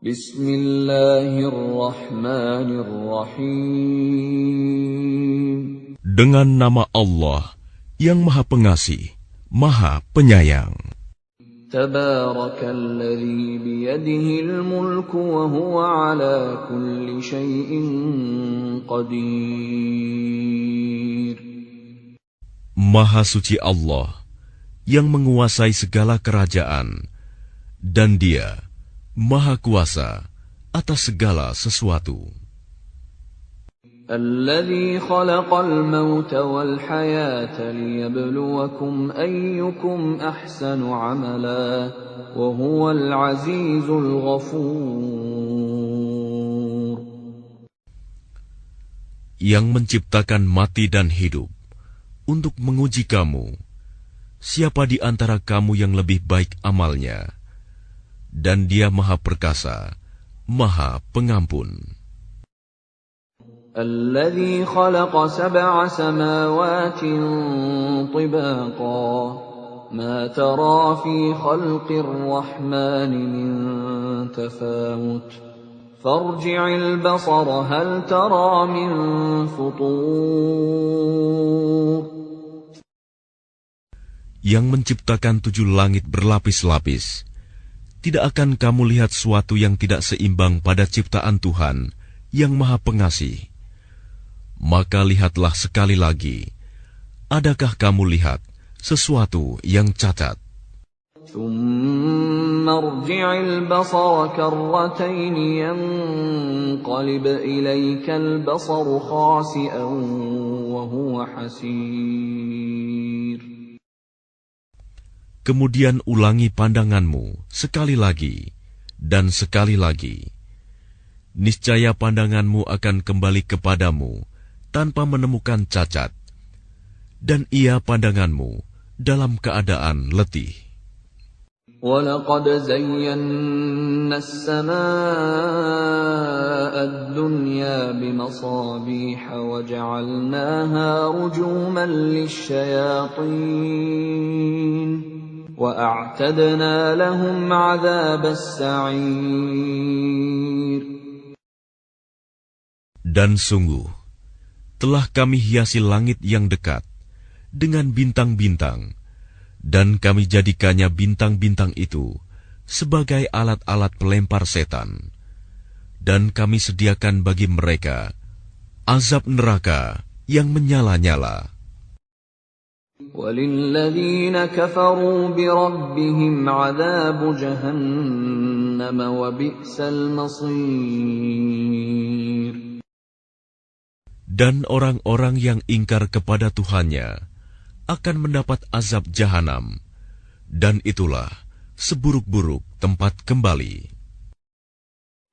Bismillahirrahmanirrahim. Dengan nama Allah yang Maha Pengasih, Maha Penyayang. Tabarakalladzi biyadihil mulku wa huwa ala kulli syai'in qadir. Maha suci Allah yang menguasai segala kerajaan, dan Dia Maha Kuasa atas segala sesuatu. Alladzi khalaqal mauta wal hayata liyabluwakum ayyukum ahsanu amala wa huwal azizul ghafur. Yang menciptakan mati dan hidup untuk menguji kamu, siapa di antara kamu yang lebih baik amalnya, dan Dia Maha Perkasa, Maha Pengampun. Alladzi khalaqa sab'a samawati tibaqa ma tara fi khalqir rahmani min tafawut farji'il basara hal tara min futur. Yang menciptakan 7 langit berlapis-lapis, tidak akan kamu lihat suatu yang tidak seimbang pada ciptaan Tuhan yang Maha Pengasih. Maka lihatlah sekali lagi, adakah kamu lihat sesuatu yang cacat? ثُمَّ ارْجِعِ الْبَصَرَ كَرَّتَيْنِ يَنقَلِبْ إِلَيْكَ الْبَصَرُ خَاسِئًا وَهُوَ حَسِيرٌ. Kemudian ulangi pandanganmu sekali lagi dan sekali lagi. Niscaya pandanganmu akan kembali kepadamu tanpa menemukan cacat, dan ia pandanganmu dalam keadaan letih. وَلَقَدْ زَيَّنَّا السَّمَاءَ الدُّنْيَا بِمَصَابِيحَ وَجَعَلْنَاهَا رُجُومًا لِلشَّيَاطِينِ وَأَعْتَدْنَا لَهُمْ عَذَابَ السَّعِيرِ. Dan sungguh, telah kami hiasi langit yang dekat dengan bintang-bintang, dan kami jadikannya bintang-bintang itu sebagai alat-alat pelempar setan. Dan kami sediakan bagi mereka azab neraka yang menyala-nyala. وَلِلَّذِينَ كَفَرُوا بِرَبِّهِمْ عَذَابُ جَهَنَّمَ وَبِئْسَ الْمَصِيرُ. Dan orang-orang yang ingkar kepada Tuhannya akan mendapat azab jahanam, dan itulah seburuk-buruk tempat kembali.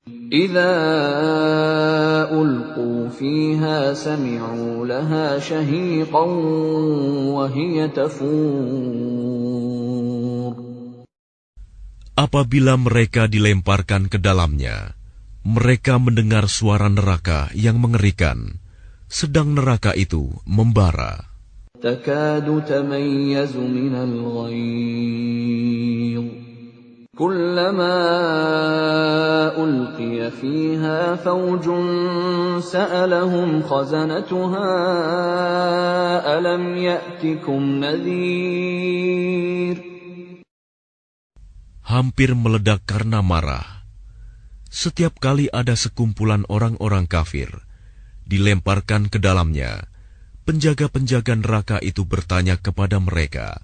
إِذَا أُلْقُوا فِيهَا سَمِعُوا لَهَا شَهِيقًا وَهِيَ تَفُورُ. Apabila mereka dilemparkan ke dalamnya, mereka mendengar suara neraka yang mengerikan, sedang neraka itu membara. تَكَادُ تَمَيَّزُ مِنَ الْغَيْظِ كُلَّمَا أُلْقِيَ فِيهَا فَوْجٌ سَأَلَهُمْ خَزَنَتُهَا أَلَمْ يَأْتِكُمْ نَذِيرٌ. Hampir meledak karena marah. Setiap kali ada sekumpulan orang-orang kafir dilemparkan ke dalamnya, penjaga-penjaga neraka itu bertanya kepada mereka,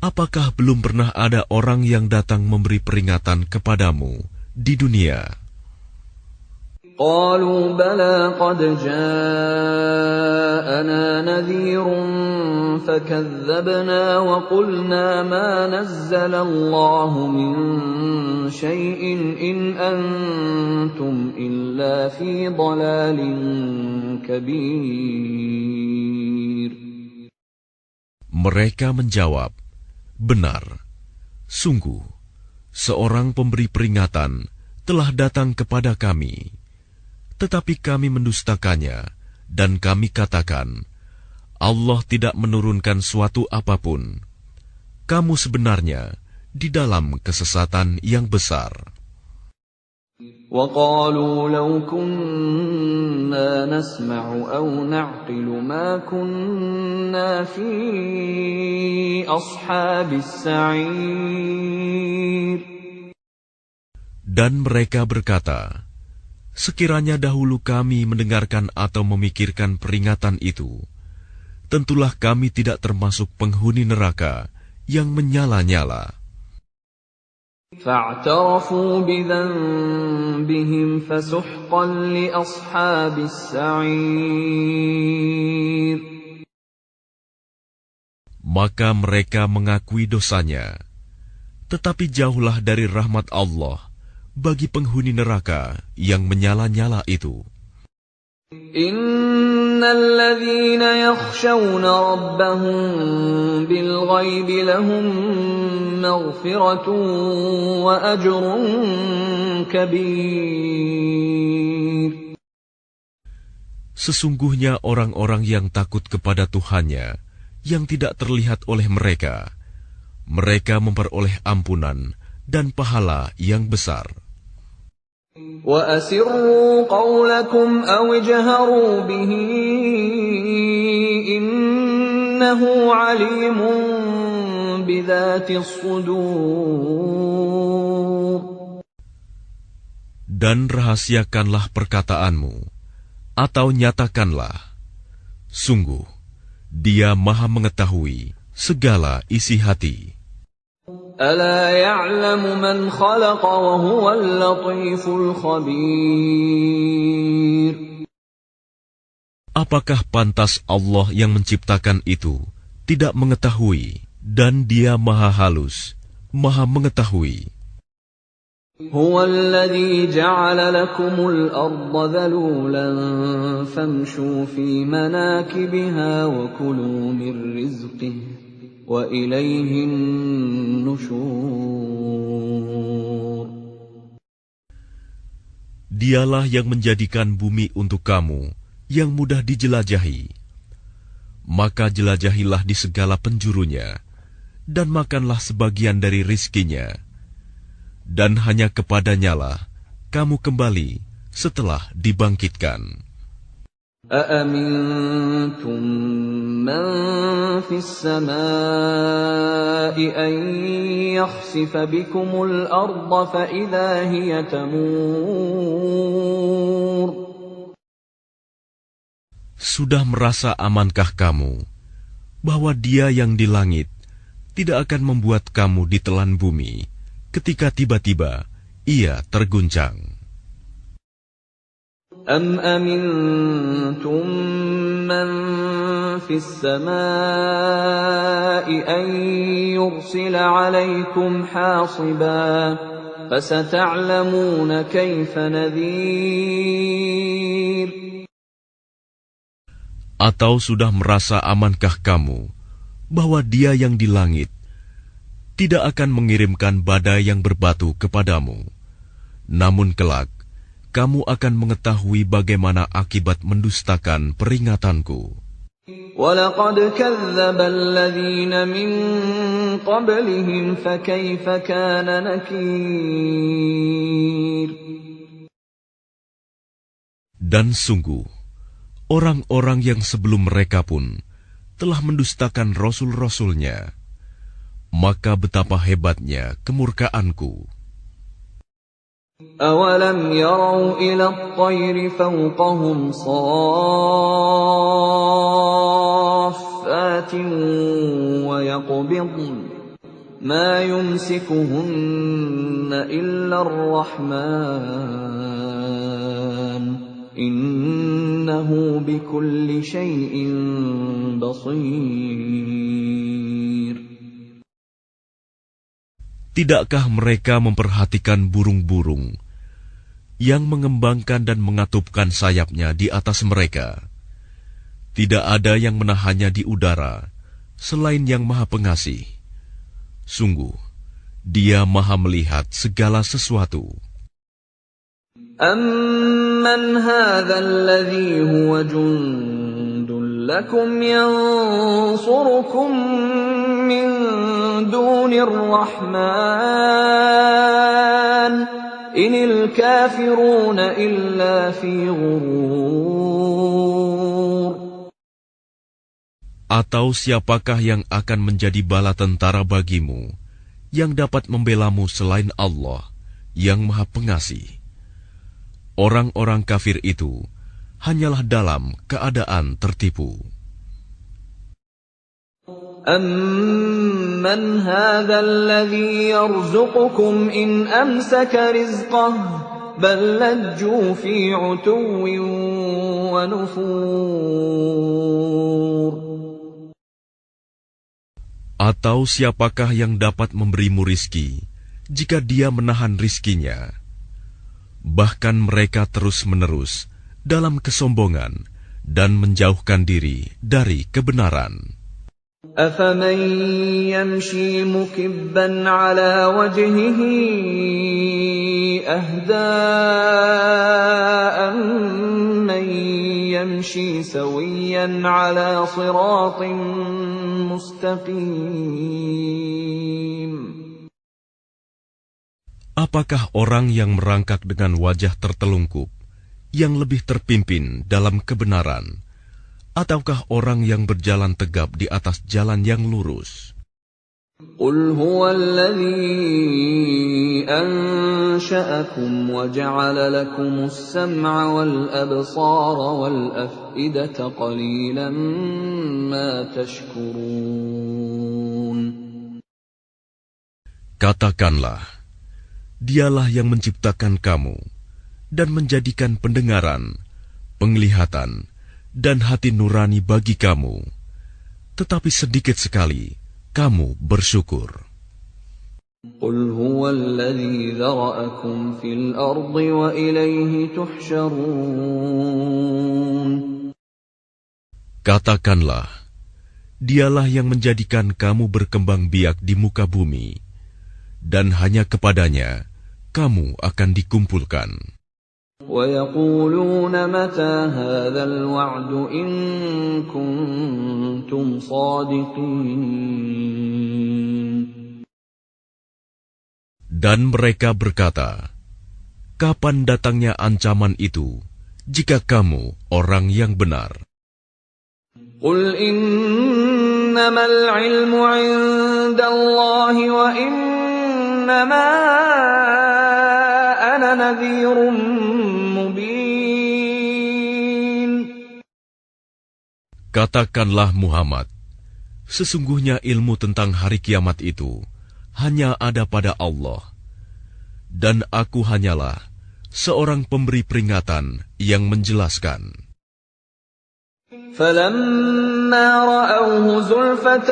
apakah belum pernah ada orang yang datang memberi peringatan kepadamu di dunia? قالوا بلى قد جاءنا نذير فكذبنا وقلنا ما نزل الله من شيء إن أنتم إلا في ضلال كبير. Mereka menjawab, benar, sungguh, seorang pemberi peringatan telah datang kepada kami. Tetapi kami mendustakannya, dan kami katakan, Allah tidak menurunkan suatu apapun. Kamu sebenarnya di dalam kesesatan yang besar. وَقَالُوا لَوْ كُنَّا نَسْمَعُ أَوْ نَعْقِلُ مَا كُنَّا فِي أَصْحَابِ السَّعِيرِ. Dan mereka berkata, sekiranya dahulu kami mendengarkan atau memikirkan peringatan itu, tentulah kami tidak termasuk penghuni neraka yang menyala-nyala. فَاعْتَرَفُوا بِذَنبِهِمْ فَسُحْقًا لِأَصْحَابِ السَّعِيرِ. Maka mereka mengakui dosanya, tetapi jauhlah dari rahmat Allah bagi penghuni neraka yang menyala-nyala itu. Innal ladzina yakhshawna rabbahum bil ghaibi lahum maghfiratun wa ajrun kabir. Sesungguhnya orang-orang yang takut kepada Tuhannya yang tidak terlihat oleh mereka, mereka memperoleh ampunan dan pahala yang besar. وَأَسِرُّوا قَوْلَكُمْ أَوْ اجْهَرُوا بِهِ إِنَّهُ عَلِيمٌ بِذَاتِ الصُّدُورِ. Dan rahasiakanlah perkataanmu, atau nyatakanlah, sungguh, Dia Maha mengetahui segala isi hati. أَلَا يَعْلَمُ مَنْ خَلَقَ وَهُوَ اللَّطِيفُ الْخَبِيرُ. Apakah pantas Allah yang menciptakan itu tidak mengetahui, dan Dia Maha halus, Maha mengetahui. هُوَ الَّذِي جَعَلَ لَكُمُ الْأَرْضَ ذَلُولًا فَامْشُوا فِي مَنَاكِبِهَا وَكُلُوا مِنْ رِزْقِهِ وَإِلَيْهِ النُّشُورُ. Dialah yang menjadikan bumi untuk kamu yang mudah dijelajahi. Maka jelajahilah di segala penjurunya, dan makanlah sebagian dari rizkinya. Dan hanya kepadanyalah kamu kembali setelah dibangkitkan. أَأَمِنْتُمْ مَنْ فِي السَّمَاءِ أَنْ يَخْسِفَ بِكُمُ الْأَرْضَ فَإِذَا هِيَ تَمُورُ. Sudah merasa amankah kamu bahwa Dia yang di langit tidak akan membuat kamu ditelan bumi ketika tiba-tiba Ia terguncang? أَمْ أَمِنْتُمْ مَنْ فِي السَّمَاءِ أَنْ يُرْسِلَ عَلَيْكُمْ حَاصِبًا فَسَتَعْلَمُونَ كَيْفَ نَذِيرٌ. Atau sudah merasa amankah kamu bahwa Dia yang di langit tidak akan mengirimkan badai yang berbatu kepadamu, namun kelak kamu akan mengetahui bagaimana akibat mendustakan peringatanku. وَلَقَدْ كَذَّبَ الَّذِينَ مِن قَبْلِهِمْ فَكَيْفَ كَانَ نَكِيرِ. Dan sungguh, orang-orang yang sebelum mereka pun telah mendustakan rasul-rasulnya, maka betapa hebatnya kemurkaanku. أَوَلَمْ يَرَوْا إِلَى الطَّيْرِ فَوْقَهُمْ صَافَّاتٍ وَيَقْبِضْنَ مَا يُمْسِكُهُنَّ إِلَّا الرَّحْمَنُ إِنَّهُ بِكُلِّ شَيْءٍ بَصِيرٌ. Tidakkah mereka memperhatikan burung-burung yang mengembangkan dan mengatupkan sayapnya di atas mereka? Tidak ada yang menahannya di udara selain Yang Maha Pengasih. Sungguh, Dia Maha melihat segala sesuatu. أَمَّنْ هَذَا الَّذِي هُوَ جُنْدٌ لَكُمْ يَنْصُرُكُمْ مِنْ دُونِ الرَّحْمَنِ Inil kafiruna illa fi ghurur. Atau siapakah yang akan menjadi bala tentara bagimu, yang dapat membelamu selain Allah, yang Maha Pengasih? Orang-orang kafir itu hanyalah dalam keadaan tertipu. Amman hadha alladhi yarzuqukum in amsaka rizqah bal lajju fi 'utuwwin wa nufur. Atau siapakah yang dapat memberimu rizki jika dia menahan rizkinya? Bahkan mereka terus-menerus dalam kesombongan dan menjauhkan diri dari kebenaran. أَفَمَنْ يَمْشِي مُكِبًّا عَلَى وَجْهِهِ أَهْدَىٰ أَمَّن يَمْشِي سَوِيًّا عَلَى صِرَاطٍ مُسْتَقِيمٍ. Apakah orang yang merangkak dengan wajah tertelungkup yang lebih terpimpin dalam kebenaran, ataukah orang yang berjalan tegap di atas jalan yang lurus? قُلْ هُوَ الَّذِي أَنشَأَكُمْ وَجَعَلَ لَكُمُ السَّمْعَ وَالْأَبْصَارَ وَالْأَفْئِدَةَ قَلِيلًا مَا تَشْكُرُونَ. Katakanlah, Dialah yang menciptakan kamu dan menjadikan pendengaran, penglihatan, dan hati nurani bagi kamu, tetapi sedikit sekali kamu bersyukur. قُلْ هُوَ الَّذِي ذَرَأَكُمْ فِي الْأَرْضِ وَإِلَيْهِ تُحْشَرُونَ. Katakanlah, Dialah yang menjadikan kamu berkembang biak di muka bumi, dan hanya kepadanya kamu akan dikumpulkan. وَيَقُولُونَ مَتَى هَذَا الْوَعْدُ إِن كُنتُمْ صَادِقِينَ. Dan mereka berkata, kapan datangnya ancaman itu, jika kamu orang yang benar? قُلْ إِنَّمَا الْعِلْمُ عِندَ اللَّهِ وَإِنَّمَا أَنَا نَذِيرٌ مُبِينٌ. Katakanlah Muhammad, sesungguhnya ilmu tentang hari kiamat itu hanya ada pada Allah, dan aku hanyalah seorang pemberi peringatan yang menjelaskan. فَلَمَّا رَأَوْهُ زُلْفَةً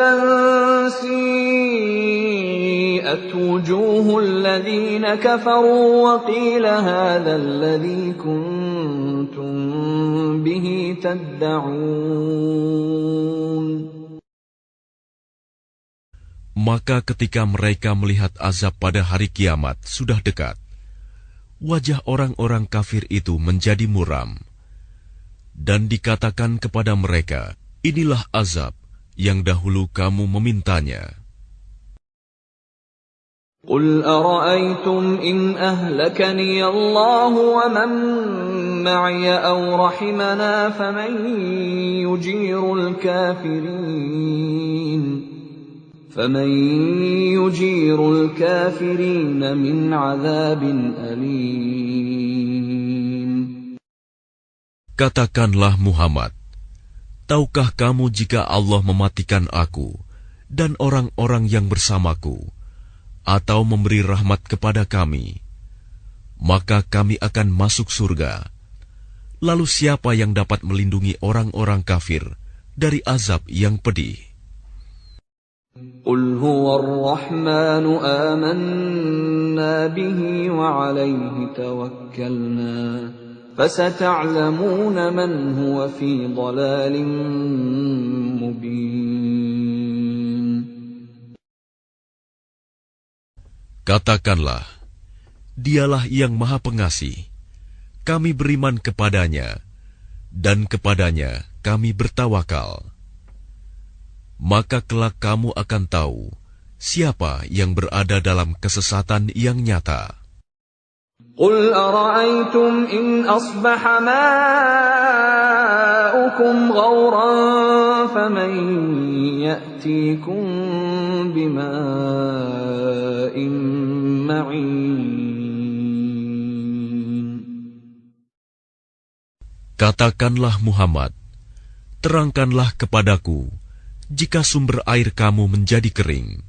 سِيئَتْ وُجُوهُ الَّذِينَ كَفَرُوا وَقِيلَ هَذَا الَّذِي كُنتُم بِهِ تَدَّعُونَ. Maka ketika mereka melihat azab pada hari kiamat sudah dekat, wajah orang-orang kafir itu menjadi muram, dan dikatakan kepada mereka, inilah azab yang dahulu kamu memintanya. قُلْ أَرَأَيْتُمْ إِنْ أَهْلَكَنِيَ اللَّهُ وَمَن مَّعِيَ أَوْ رَحِمَنَا فَمَن يُجِيرُ الْكَافِرِينَ مِنْ عَذَابٍ أَلِيمٍ. Katakanlah Muhammad, tahukah kamu jika Allah mematikan aku dan orang-orang yang bersamaku, atau memberi rahmat kepada kami, maka kami akan masuk surga. Lalu siapa yang dapat melindungi orang-orang kafir dari azab yang pedih? قُلْ هُوَ الرَّحْمَنُ آمَنَّا بِهِ وَعَلَيْهِ تَوَكَّلْنَا فَسَتَعْلَمُونَ مَنْ هُوَ فِي ضَلَالٍ مُبِينٍ. Katakanlah, Dialah yang Maha Pengasih. Kami beriman kepadanya, dan kepadanya kami bertawakal. Maka kelak kamu akan tahu siapa yang berada dalam kesesatan yang nyata. قل أرأيتم إن أصبح ماؤكم غورا فمن يأتيكم بماء معين. Katakanlah Muhammad, terangkanlah kepadaku, jika sumber air kamu menjadi kering,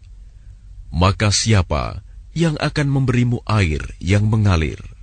maka siapa yang akan memberimu air yang mengalir?